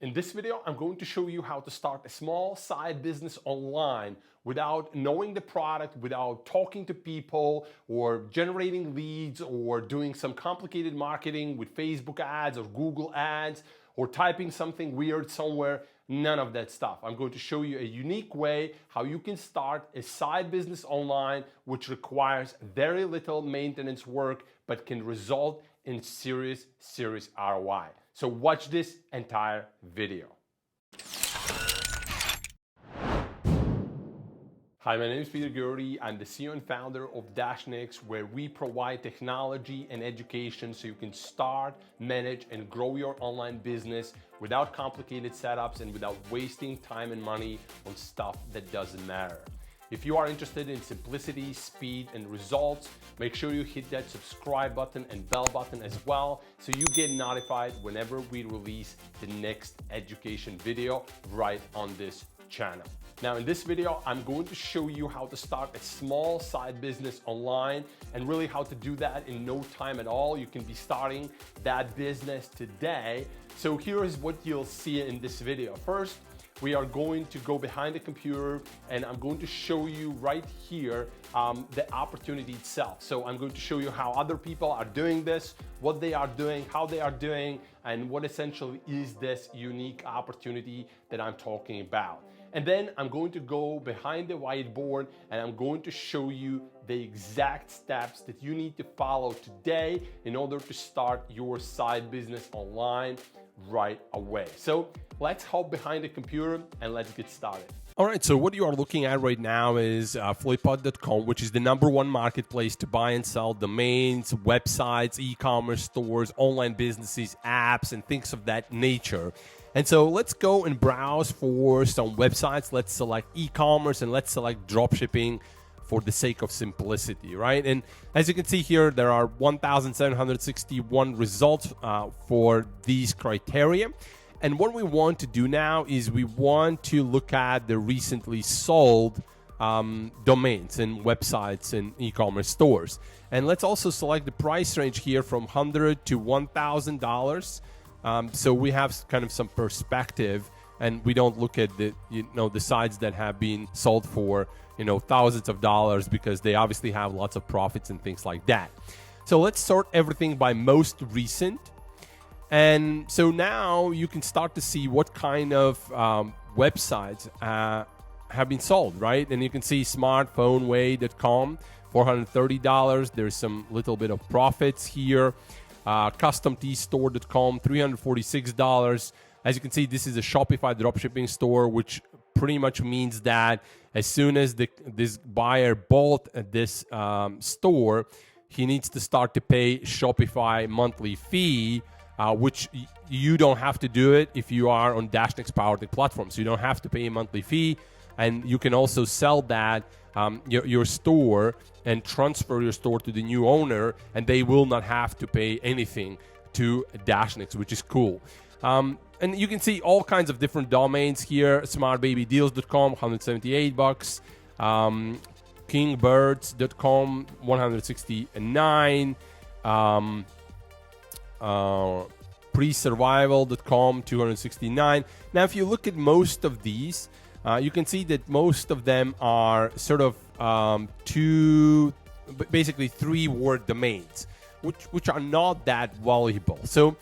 In this video, I'm going to show you how to start a small side business online without knowing the product, without talking to people or generating leads or doing some complicated marketing with Facebook ads or Google ads or typing something weird somewhere. None of that stuff. I'm going to show you a unique way how you can start a side business online which requires very little maintenance work but can result in serious ROI. So watch this entire video. Hi, my name is Peter Gurdy. I'm the CEO and founder of Dashnix, where we provide technology and education so you can start, manage, and grow your online business without complicated setups and without wasting time and money on stuff that doesn't matter. If you are interested in simplicity, speed, and results, make sure you hit that subscribe button and bell button as well so you get notified whenever we release the next education video right on this channel. Now in this video, I'm going to show you how to start a small side business online and really how to do that in no time at all. You can be starting that business today. So here is what you'll see in this video. First, we are going to go behind the computer and I'm going to show you right here the opportunity itself. So I'm going to show you how other people are doing this, what they are doing, how they are doing, and what essentially is this unique opportunity that I'm talking about. And then I'm going to go behind the whiteboard and I'm going to show you the exact steps that you need to follow today in order to start your side business online right away. So let's hop behind the computer and let's get started. All right, so what you are looking at right now is Flippa.com, which is the #1 marketplace to buy and sell domains, websites, e-commerce stores, online businesses, apps, and things of that nature. And so let's go and browse for some websites. Let's select e-commerce and let's select dropshipping for the sake of simplicity, right? And as you can see here, there are 1,761 results for these criteria. And what we want to do now is we want to look at the recently sold domains and websites and e-commerce stores. And let's also select the price range here from $100 to $1,000. So we have kind of some perspective and we don't look at the sites that have been sold for thousands of dollars because they obviously have lots of profits and things like that. So let's sort everything by most recent. And so now you can start to see what kind of websites have been sold, right? And you can see smartphoneway.com, $430. There's some little bit of profits here. CustomTeeStore.com, $346. As you can see, this is a Shopify dropshipping store, which pretty much means that as soon as this buyer bought this store, he needs to start to pay Shopify monthly fee, which you don't have to do it if you are on Dashnix Powered platform. So you don't have to pay a monthly fee, and you can also sell that your store and transfer your store to the new owner, and they will not have to pay anything to Dashnix, which is cool. And you can see all kinds of different domains here. SmartBabyDeals.com, $178. KingBirds.com, $169. Presurvival.com, $269. Now, if you look at most of these, you can see that most of them are sort of basically 3-word domains, which are not that valuable. So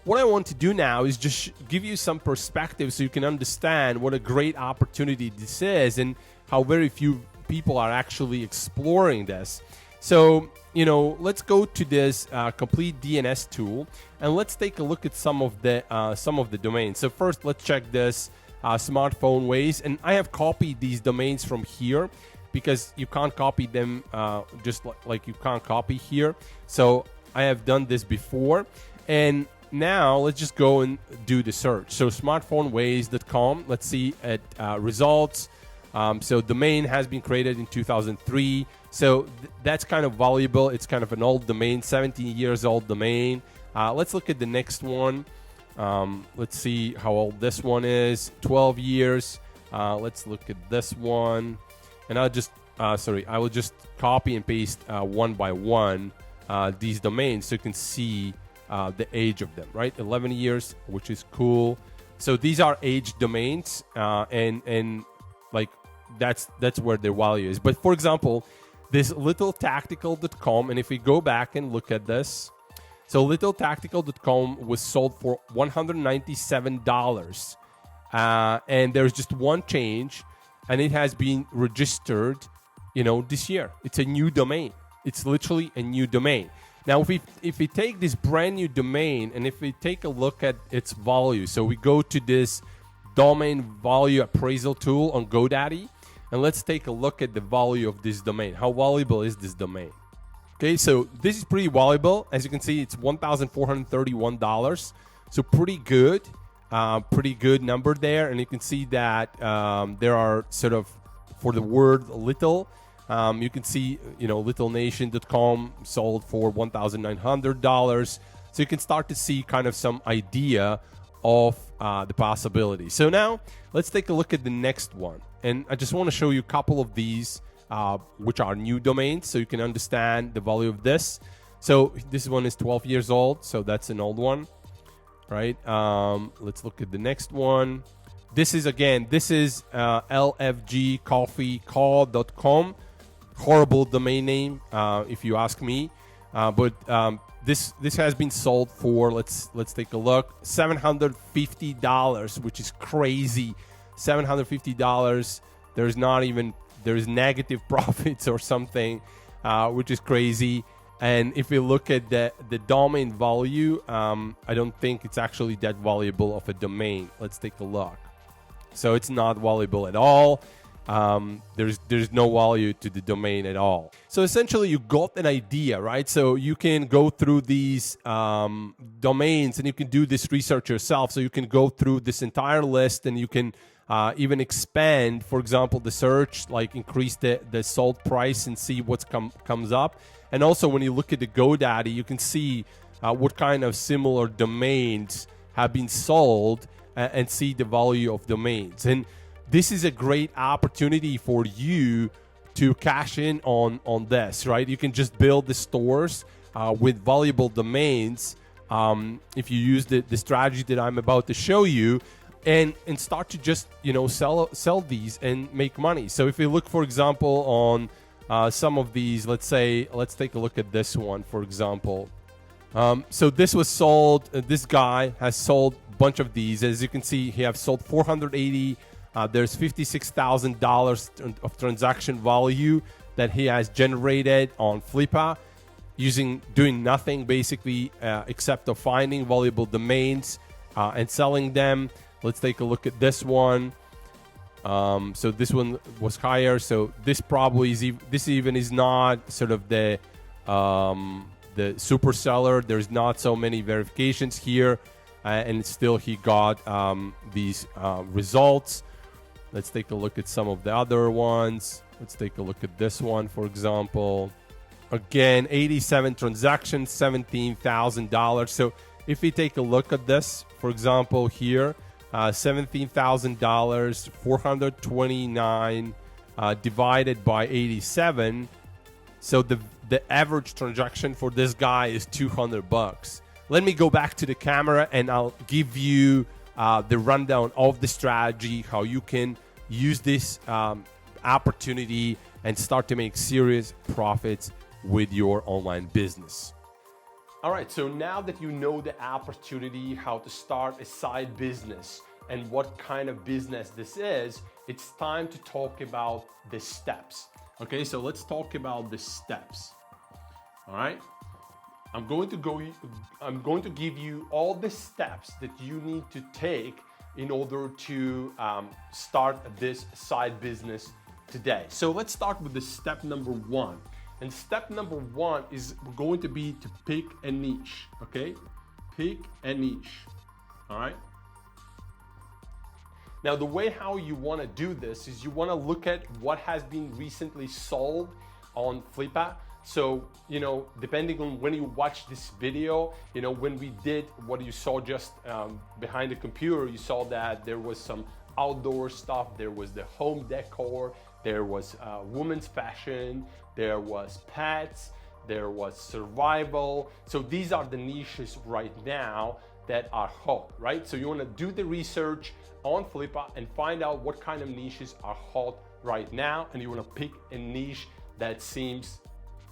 what I want to do now is just give you some perspective so you can understand what a great opportunity this is and how very few people are actually exploring this. So, let's go to this complete DNS tool and let's take a look at some of the domains. So first, let's check this smartphone ways, and I have copied these domains from here because you can't copy them just like you can't copy here. So I have done this before, and now let's just go and do the search. So smartphoneways.com, let's see at results. So domain has been created in 2003. So that's kind of valuable. It's kind of an old domain, 17 years old domain. Let's look at the next one. Let's see how old this one is, 12 years. Let's look at this one. And I will just copy and paste one by one these domains so you can see the age of them, right? 11 years, which is cool. So these are aged domains, and like that's where their value is. But for example, this littletactical.com, and if we go back and look at this, so littletactical.com was sold for $197, and there's just one change, and it has been registered, this year. It's a new domain. It's literally a new domain. Now, if we take this brand new domain and if we take a look at its value, so we go to this domain value appraisal tool on GoDaddy, and let's take a look at the value of this domain. How valuable is this domain? Okay, so this is pretty valuable. As you can see, it's $1,431. So pretty good number there. And you can see that there are sort of, for the word little, you can see, littlenation.com sold for $1,900. So you can start to see kind of some idea of the possibility. So now let's take a look at the next one. And I just want to show you a couple of these, which are new domains, so you can understand the value of this. So this one is 12 years old, so that's an old one, right? Let's look at the next one. This is lfgcoffeecall.com. Horrible domain name, if you ask me. But this has been sold for, let's take a look, $750, which is crazy. $750. There's negative profits or something, which is crazy. And if we look at the domain value, I don't think it's actually that valuable of a domain. Let's take a look. So it's not valuable at all. There's no value to the domain at all. So essentially you got an idea, right? So you can go through these domains and you can do this research yourself. So you can go through this entire list and you can even expand, for example, the search, like increase the sold price and see what comes up. And also when you look at the GoDaddy, you can see what kind of similar domains have been sold and see the value of domains. And this is a great opportunity for you to cash in on this, right? You can just build the stores with valuable domains if you use the strategy that I'm about to show you, and start to just sell these and make money. So if you look, for example, on some of these, let's take a look at this one, for example. So this was sold. This guy has sold a bunch of these. As you can see, he has sold 480. There's $56,000 of transaction value that he has generated on Flippa, doing nothing basically except of finding valuable domains and selling them. Let's take a look at this one. So this one was higher. So this probably this even is not sort of the super seller. There's not so many verifications here, and still he got these results. Let's take a look at some of the other ones. Let's take a look at this one, for example. Again, 87 transactions, $17,000. So if we take a look at this, for example, here, $17,000, 429 divided by 87. So the average transaction for this guy is $200. Let me go back to the camera and I'll give you the rundown of the strategy, how you can use this opportunity and start to make serious profits with your online business. All right, so now that you know the opportunity, how to start a side business and what kind of business this is, it's time to talk about the steps. Okay, so let's talk about the steps. All right, I'm going to give you all the steps that you need to take in order to start this side business today. So let's start with the step number one. And step number one is going to be to pick a niche, okay? Pick a niche, all right? Now, the way how you want to do this is you want to look at what has been recently sold on Flippa. So, depending on when you watch this video, when we did what you saw just behind the computer, you saw that there was some outdoor stuff, there was the home decor, there was women's fashion, there was pets, there was survival. So these are the niches right now that are hot, right? So you want to do the research on Flippa and find out what kind of niches are hot right now, and you want to pick a niche that seems,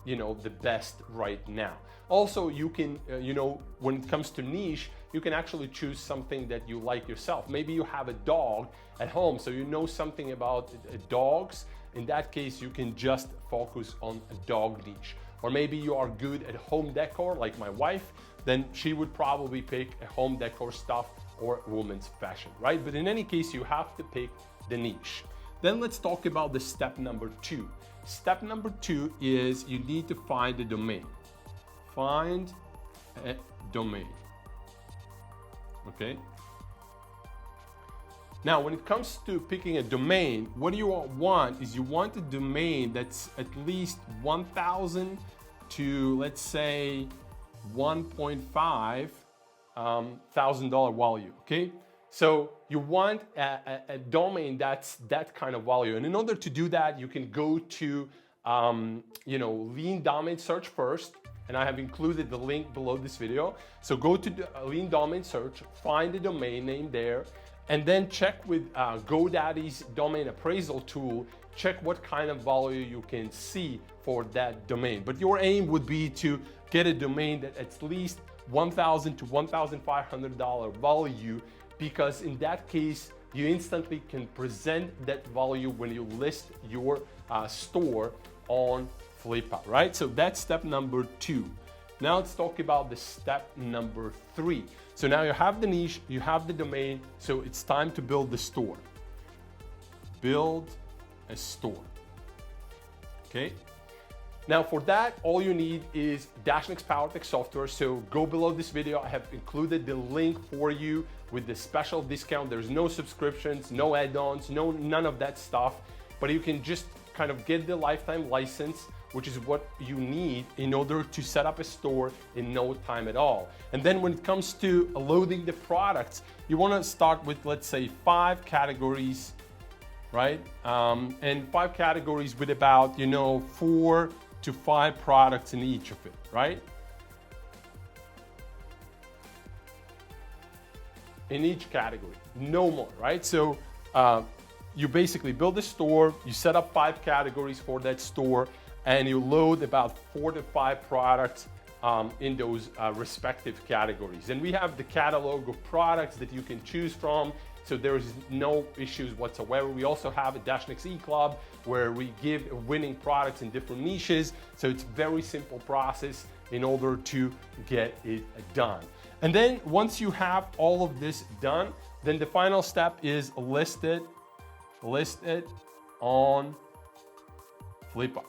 you know, the best right now. Also, you can, you know, when it comes to niche, you can actually choose something that you like yourself. Maybe you have a dog at home, so you know something about dogs. In that case, you can just focus on a dog niche. Or maybe you are good at home decor, like my wife, then she would probably pick a home decor stuff or women's fashion, right? But in any case, you have to pick the niche. Then let's talk about the step number 2. Step number 2 is you need to find a domain. Find a domain. Okay. Now, when it comes to picking a domain, what you want is you want a domain that's at least 1,000 to, let's say, $1.5 thousand value. Okay. So you want a domain that's that kind of value. And in order to do that, you can go to, you know, Lean Domain Search first. And I have included the link below this video. So go to the Lean Domain Search, find the domain name there, and then check with GoDaddy's domain appraisal tool, check what kind of value you can see for that domain. But your aim would be to get a domain that at least $1,000 to $1,500 value, because in that case, you instantly can present that value when you list your store on Flippa, right? So that's step number 2. Now let's talk about the step number 3. So now you have the niche, you have the domain, so it's time to build the store. Build a store. Okay? Now for that, all you need is Dashnix PowerTech software. So go below this video, I have included the link for you with the special discount. There's no subscriptions, no add-ons, none of that stuff, but you can just kind of get the lifetime license, which is what you need in order to set up a store in no time at all. And then when it comes to loading the products, you wanna start with, let's say, 5 categories, right? And 5 categories with about, you know, 4 to 5 products in each of it, right? In each category, no more, right? So you basically build a store, you set up 5 categories for that store, and you load about 4 to 5 products in those respective categories. And we have the catalog of products that you can choose from, so there's no issues whatsoever. We also have a Dashnix E-Club where we give winning products in different niches, so it's a very simple process in order to get it done. And then once you have all of this done, then the final step is list it on Flippa.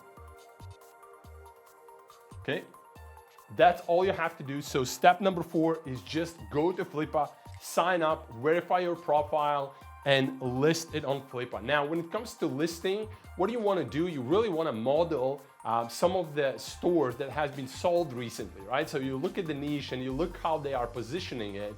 Okay, that's all you have to do. So step number 4 is just go to Flippa, sign up, verify your profile, and list it on Flippa. Now, when it comes to listing, what do you want to do? You really want to model some of the stores that has been sold recently, right? So you look at the niche and you look how they are positioning it,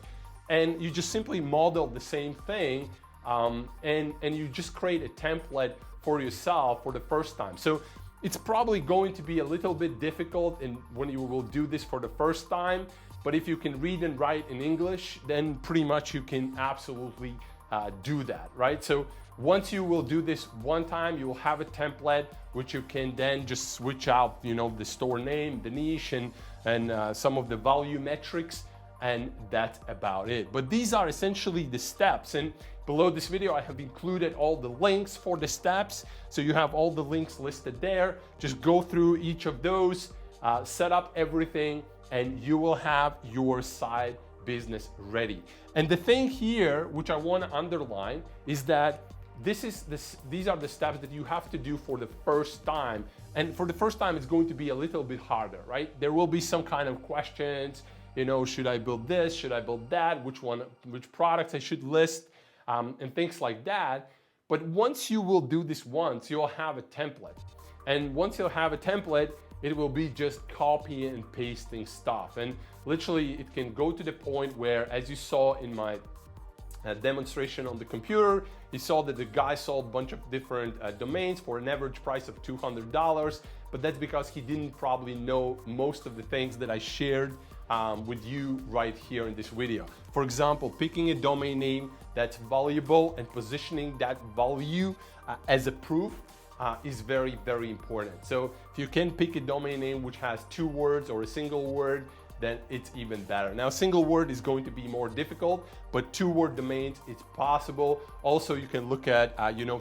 and you just simply model the same thing, and you just create a template for yourself for the first time. So it's probably going to be a little bit difficult when you will do this for the first time, but if you can read and write in English, then pretty much you can absolutely do that, right? So once you will do this one time, you will have a template which you can then just switch out, you know, the store name, the niche, and some of the value metrics, and that's about it. But these are essentially the steps, and below this video I have included all the links for the steps, so you have all the links listed there. Just go through each of those, set up everything, and you will have your side business ready. And the thing here, which I want to underline, is that these are the steps that you have to do for the first time. And for the first time, it's going to be a little bit harder, right? There will be some kind of questions, you know, should I build this? Should I build that? Which products I should list, and things like that. But once you will do this once, you'll have a template. And once you'll have a template, it will be just copying and pasting stuff. And literally it can go to the point where, as you saw in my demonstration on the computer, you saw that the guy sold a bunch of different domains for an average price of $200, but that's because he didn't probably know most of the things that I shared with you right here in this video. For example, picking a domain name that's valuable and positioning that value as a proof is very, very important. So if you can pick a domain name which has 2 words or a single word, then it's even better. Now, single word is going to be more difficult, but 2-word domains, it's possible. Also, you can look at,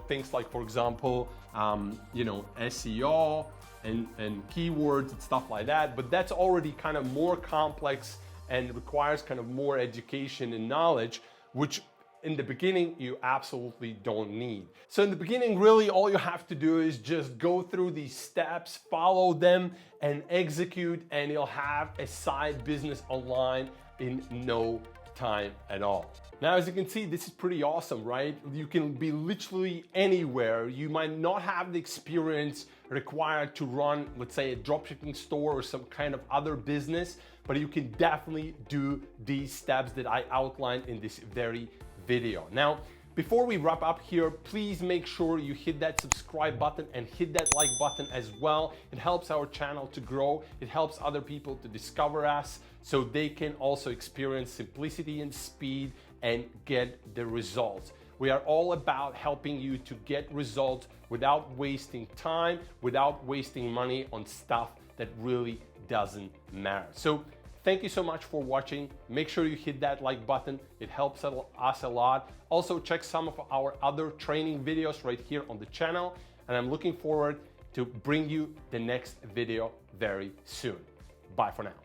things like, for example, SEO and keywords and stuff like that, but that's already kind of more complex and requires kind of more education and knowledge, which in the beginning, you absolutely don't need. So in the beginning, really all you have to do is just go through these steps, follow them, and execute, and you'll have a side business online in no time at all. Now, as you can see, this is pretty awesome, right? You can be literally anywhere. You might not have the experience required to run, let's say, a dropshipping store or some kind of other business, but you can definitely do these steps that I outlined in this very video. Now, before we wrap up here, please make sure you hit that subscribe button and hit that like button as well. It helps our channel to grow. It helps other people to discover us so they can also experience simplicity and speed and get the results. We are all about helping you to get results without wasting time, without wasting money on stuff that really doesn't matter. So thank you so much for watching. Make sure you hit that like button. It helps us a lot. Also, check some of our other training videos right here on the channel. And I'm looking forward to bring you the next video very soon. Bye for now.